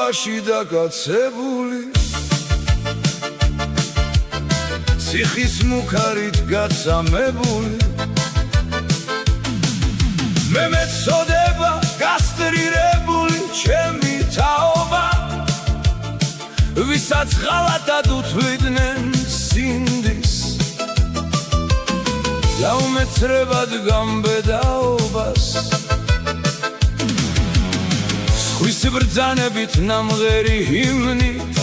სიყვარულობაში დაკაცებული ციხის მუქარით გაცამებული მე მეწოდება გასტრირებული ჩემი თაობა ვისაც ღალატად უთვლიდნენ სინდის დაუმეცრებად გამბედაობას სხვის ბრძანებით ნამღერი ჰიმნით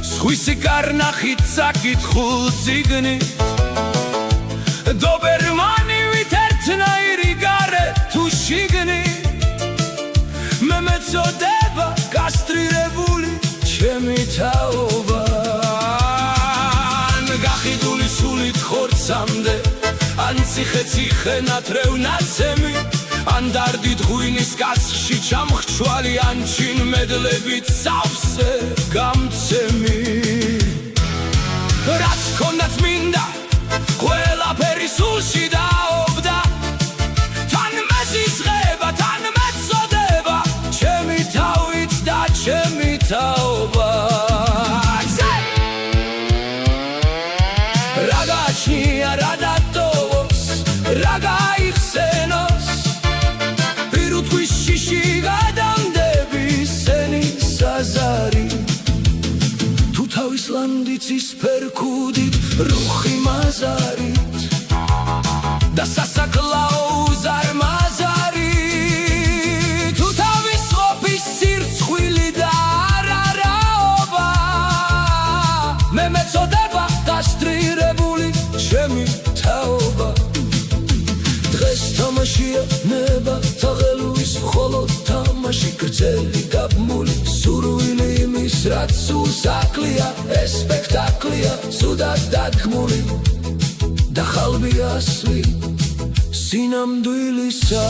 სხვისი კარნახით საკითხულ წიგნით დობერმანივით ერთნაირი გარეთ თუ შიგნით მე მეწოდება გასტრირებული ჩემი თაობა ან გახიდული სულით ხორცამდე ან ციხე ნათრევ ნაცემი ან დარდით ღვინის კასში ჩამხჩვალი ან ჩინ მედლებით სავსე გამცემი რაც ქონდაც მინდა ყველაფერი სულში დაობდა თან მეზიზღება თან მეწოდება ჩემი თავით და ჩემი თაობა რა გააჩნია რა დატოვოს რა გაიხსენოს შიში გადამდები სენი საზარი თუ თავის ლანდიცის ფერქუდით რუხი მაზარით და სასაკლაო უზარმაზარი თუ თავის ყოფის სირცხვილი და არარაობა მე მეწოდება გასტრირებული ჩემი თაობა დღეს თამაშია ნება თაღელუის მხოლოდ თამაში გრძელი გაბმული სურვილი იმის რაც სულს აკლია ეს სპექტაკლია ცუდად დადგმული და ხალბი ასლი სინამდვილისა